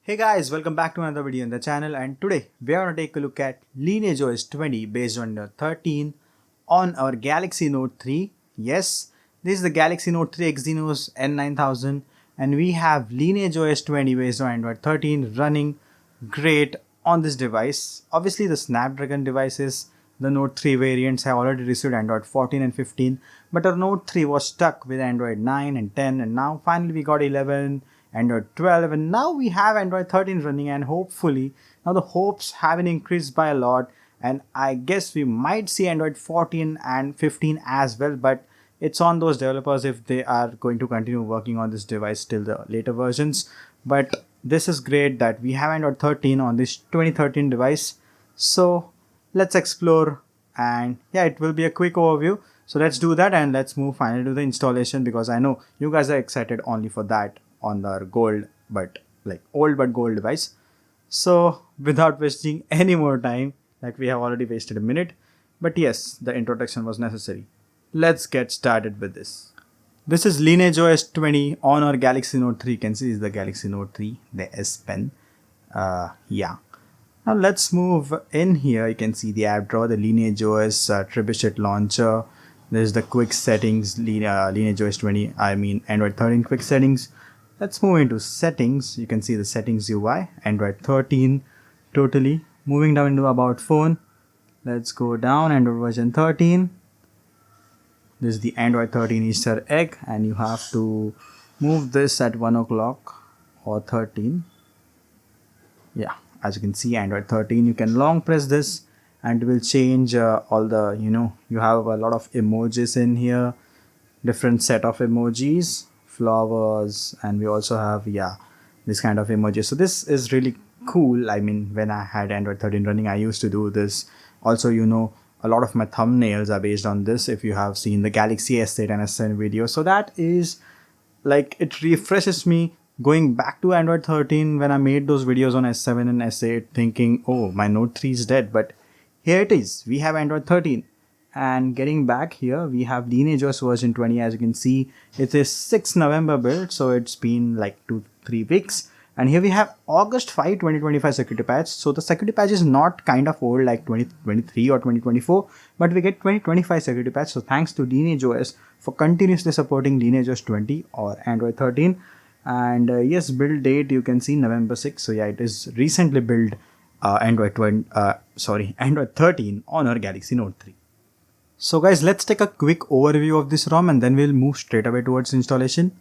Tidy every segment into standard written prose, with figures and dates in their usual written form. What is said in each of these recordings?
Hey guys, welcome back to another video on the channel, and today we are going to take a look at LineageOS 20 based on the 13 on our Galaxy Note 3. Yes, this is the Galaxy Note 3 Exynos N9000 and we have LineageOS 20 based on Android 13 running great on this device. Obviously the Snapdragon devices, the Note 3 variants have already received Android 14 and 15, but our Note 3 was stuck with Android 9 and 10, and now finally we got 11, Android 12, and now we have Android 13 running, and hopefully now the hopes have been increased by a lot, and I guess we might see Android 14 and 15 as well, but it's on those developers if they are going to continue working on this device till the later versions. But this is great that we have Android 13 on this 2013 device. So let's explore, and yeah, it will be a quick overview. So let's do that and let's move finally to the installation, because I know you guys are excited only for that on the gold but like old but gold device. So without wasting any more time, like we have already wasted a minute, but yes, the introduction was necessary. Let's get started with this. This is LineageOS 20 on our Galaxy Note 3. You can see this is the Galaxy Note 3, the SPen. Yeah. Now let's move in here. You can see the app drawer, the LineageOS Trebuchet launcher. There's the quick settings, LineageOS 20, I mean Android 13 quick settings. Let's move into settings. You can see the settings UI, Android 13 totally. Moving down into about phone. Let's go down, Android version 13. This is the Android 13 Easter egg, and you have to move this at 1 o'clock or 13. Yeah, as you can see, Android 13, you can long press this and it will change all the, you have a lot of emojis in here, different set of emojis, flowers, and we also have this kind of emojis. So this is really cool. I mean, when I had Android 13 running, I used to do this. Also, a lot of my thumbnails are based on this, if you have seen the Galaxy S8 and S7 video. So that is like, it refreshes me going back to Android 13 when I made those videos on S7 and S8, thinking, oh, my Note 3 is dead, but here it is, we have Android 13. And getting back here, we have LineageOS version 20. As you can see, it is 6 November build, so it's been like 2-3 weeks. And here we have August 5, 2025 security patch. So the security patch is not kind of old like 2023 or 2024, but we get 2025 security patch. So thanks to LineageOS for continuously supporting LineageOS 20 or Android 13. And yes, build date, you can see November 6. So yeah, it is recently built Android 13 on our Galaxy Note 3. So guys, let's take a quick overview of this ROM and then we'll move straight away towards installation.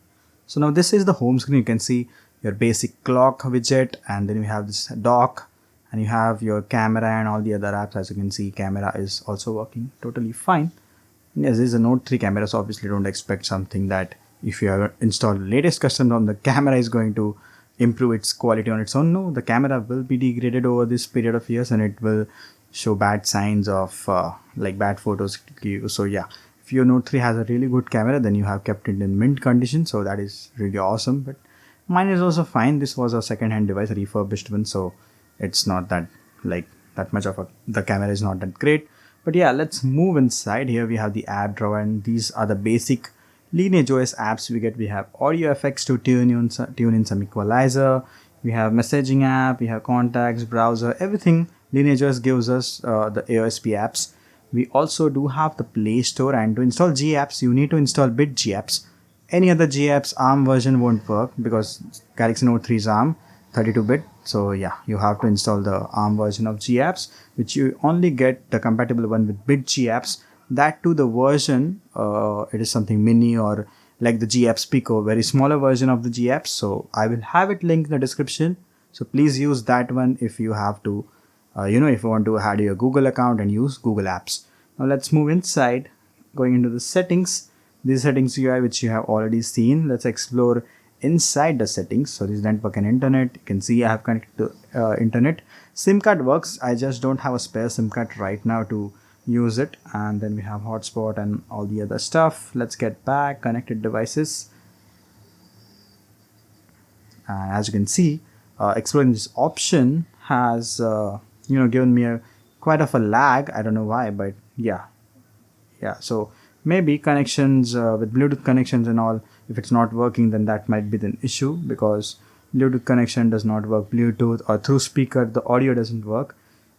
So now this is the home screen. You can see your basic clock widget, and then you have this dock, and you have your camera and all the other apps. As you can see, camera is also working totally fine. Yes, this is a Note 3 camera, so obviously don't expect something that if you have installed the latest custom ROM, the camera is going to improve its quality on its own. No, the camera will be degraded over this period of years and it will show bad signs of like bad photos. So yeah, if your Note 3 has a really good camera, then you have kept it in mint condition, so that is really awesome. But mine is also fine. This was a second-hand device, a refurbished one, so it's not that much of the camera is not that great. But yeah, let's move inside. Here we have the app drawer, and these are the basic LineageOS apps we get. We have audio effects to tune in some equalizer, we have messaging app, we have contacts, browser, everything LineageOS gives us the AOSP apps. We also do have the Play Store, and to install G apps, you need to install BitG apps. Any other G apps ARM version won't work because Galaxy Note 3 is ARM 32-bit. So yeah, you have to install the ARM version of G apps, which you only get the compatible one with BitG apps. That too, the version, it is something mini or like the G apps Pico, very smaller version of the G apps. So I will have it linked in the description. So please use that one if you have to. If you want to add your Google account and use Google Apps. Now let's move inside, going into the settings. This settings UI, which you have already seen. Let's explore inside the settings. So this is network and internet. You can see I have connected to internet. SIM card works. I just don't have a spare SIM card right now to use it. And then we have hotspot and all the other stuff. Let's get back, connected devices. And as you can see, exploring this option has given me quite of a lag. I don't know why, but yeah. So maybe connections with Bluetooth connections and all, if it's not working, then that might be the issue, because Bluetooth connection does not work, Bluetooth or through speaker the audio doesn't work.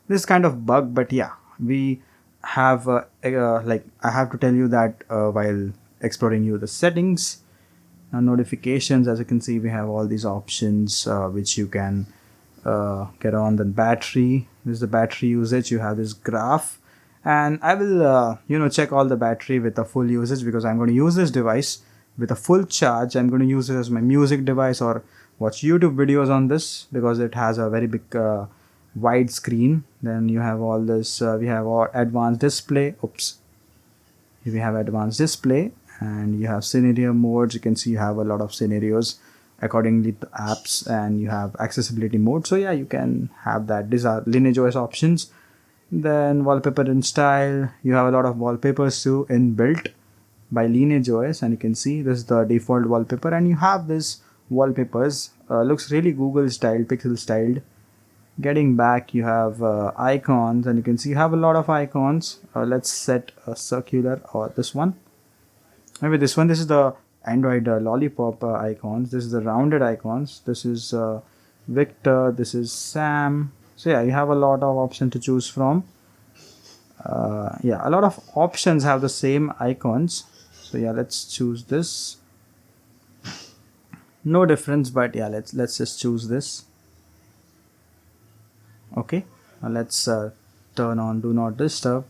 This is kind of bug, but yeah, we have like I have to tell you that while exploring you the settings. Now notifications, as you can see, we have all these options which you can get on. The battery, this is the battery usage. You have this graph, and I will check all the battery with a full usage, because I'm going to use this device with a full charge. I'm going to use it as my music device or watch YouTube videos on this, because it has a very big wide screen. Then you have all this, we have our advanced display. We have advanced display, and you have scenario modes. You can see you have a lot of scenarios accordingly to apps, and you have accessibility mode. So yeah, you can have that. These are LineageOS options. Then wallpaper and style, you have a lot of wallpapers too inbuilt by LineageOS, and you can see this is the default wallpaper, and you have this wallpapers, looks really Google styled, pixel styled. Getting back, you have icons, and you can see you have a lot of icons. Let's set a circular, or this one, maybe this one. This is the Android lollipop icons. This is the rounded icons. This is Victor, this is Sam. So yeah, you have a lot of options to choose from. Yeah, a lot of options have the same icons. So yeah, let's choose this. No difference, but yeah, let's just choose this. Okay, now let's turn on do not disturb,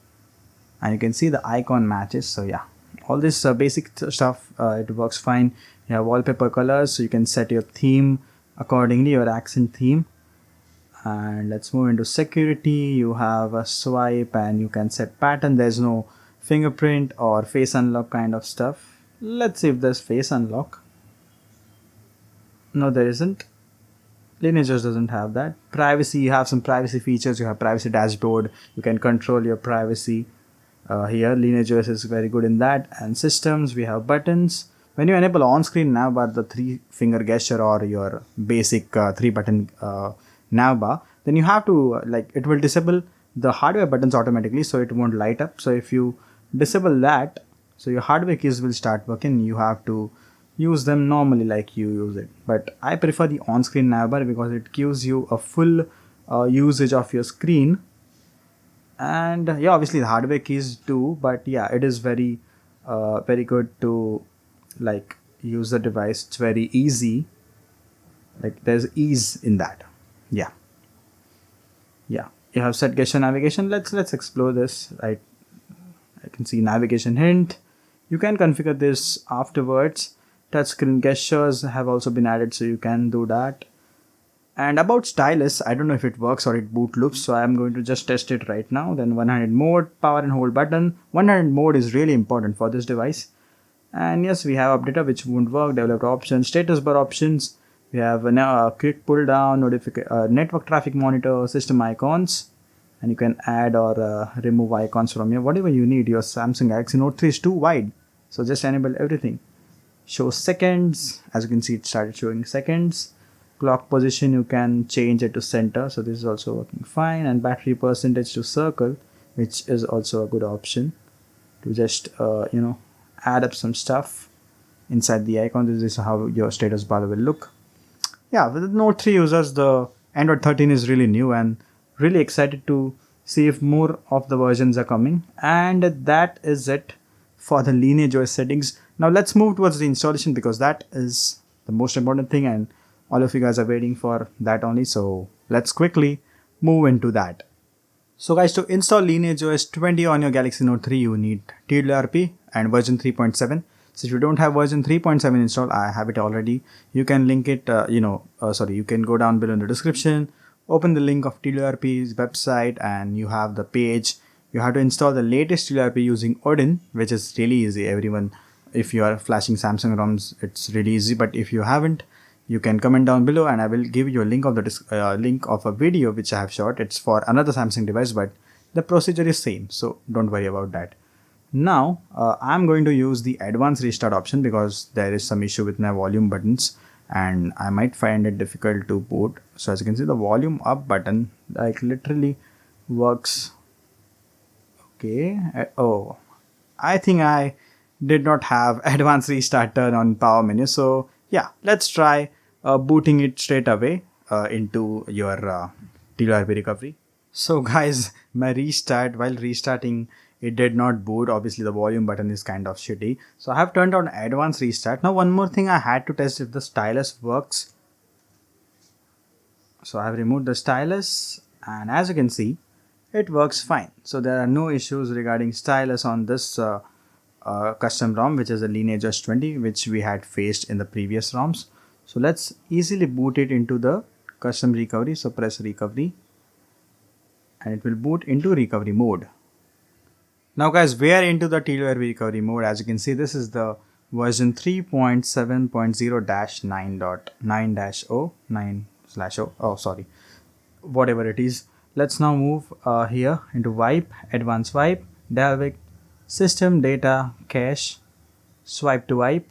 and you can see the icon matches. So yeah, all this basic stuff, it works fine. You have wallpaper colors, so you can set your theme accordingly, your accent theme. And let's move into security. You have a swipe, and you can set pattern. There's no fingerprint or face unlock kind of stuff. Let's see if there's face unlock. No, there isn't. LineageOS doesn't have that. Privacy, you have some privacy features. You have privacy dashboard. You can control your privacy here. LineageOS is very good in that. And systems, we have buttons. When you enable on-screen navbar, the 3-finger gesture or your basic 3-button navbar, then you have to it will disable the hardware buttons automatically, so it won't light up. So if you disable that, so your hardware keys will start working. You have to use them normally like you use it. But I prefer the on-screen navbar because it gives you a full usage of your screen. And yeah, obviously the hardware keys too, but yeah, it is very good to use the device. It's very easy. There's ease in that. Yeah, you have set gesture navigation. Let's explore this. I can see navigation hint. You can configure this afterwards. Touchscreen gestures have also been added, so you can do that. And about stylus, I don't know if it works or it boot loops, so I'm going to just test it right now. Then 100 mode, power and hold button. 100 mode is really important for this device. And yes, we have updater which won't work, developer options, status bar options. We have a quick pull down, network traffic monitor, system icons, and you can add or remove icons from here, whatever you need. Your Samsung Galaxy Note 3 is too wide, so just enable everything. Show seconds, as you can see it started showing seconds. Clock position, you can change it to center, so this is also working fine. And battery percentage to circle, which is also a good option to just add up some stuff inside the icon. This is how your status bar will look. Yeah, with the Note 3 users, the Android 13 is really new, and really excited to see if more of the versions are coming. And that is it for the LineageOS settings. Now let's move towards the installation, because that is the most important thing, and all of you guys are waiting for that only. So let's quickly move into that. So guys, to install LineageOS 20 on your Galaxy Note 3, you need TWRP and version 3.7. So if you don't have version 3.7 installed, I have it already. You can link it, you can go down below in the description, open the link of TWRP's website, and you have the page. You have to install the latest TWRP using Odin, which is really easy. Everyone, if you are flashing Samsung ROMs, it's really easy. But if you haven't, you can comment down below, and I will give you a link of the link of a video which I have shot. It's for another Samsung device, but the procedure is same, so don't worry about that. Now I'm going to use the advanced restart option because there is some issue with my volume buttons and I might find it difficult to boot. So as you can see, the volume up button literally works. Okay. Oh, I think I did not have advanced restart turn on power menu. So yeah, let's try booting it straight away into your TLRP recovery. So guys, my restart, while restarting, it did not boot. Obviously the volume button is kind of shitty. So I have turned on advanced restart. Now one more thing, I had to test if the stylus works. So I have removed the stylus, and as you can see, it works fine. So there are no issues regarding stylus on this custom ROM, which is a LineageOS 20, which we had faced in the previous ROMs. So let's easily boot it into the custom recovery. So press recovery and it will boot into recovery mode. Now guys, we are into the TLRP recovery mode. As you can see, this is the version 3.7.0-9.9-0 oh sorry, whatever it is. Let's now move here into wipe, advanced wipe, Dalvik, system data cache, swipe to wipe.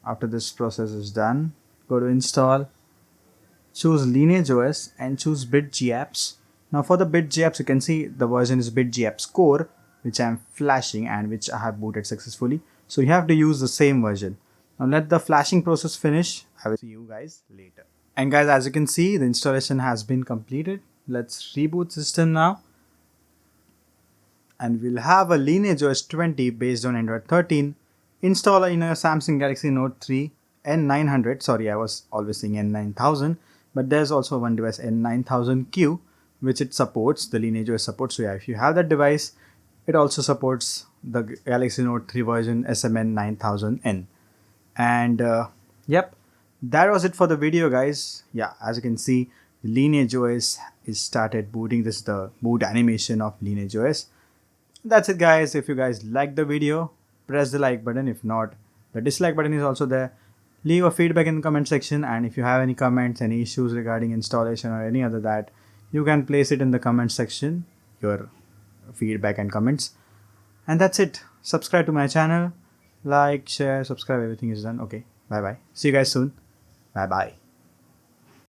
After this process is done, go to install, choose LineageOS and choose BitGapps. Now for the BitGapps, you can see the version is BitGapps Core, which I am flashing and which I have booted successfully. So you have to use the same version. Now let the flashing process finish. I will see you guys later. And guys, as you can see, the installation has been completed. Let's reboot system now. And we'll have a LineageOS 20 based on Android 13 install in a Samsung Galaxy Note 3 N900. Sorry, I was always saying N9000, but there's also one device N9000Q, which it supports, the LineageOS supports. So yeah, if you have that device, it also supports the Galaxy Note 3 version SMN 9000N. And yep, that was it for the video, guys. Yeah, as you can see, LineageOS is started booting. This is the boot animation of LineageOS. That's it, guys. If you guys liked the video, press the like button. If not, the dislike button is also there. Leave a feedback in the comment section, and if you have any comments, any issues regarding installation or any other that, you can place it in the comment section, your feedback and comments. And that's it. Subscribe to my channel, like, share, subscribe, everything is done. Okay, bye bye. See you guys soon. Bye bye.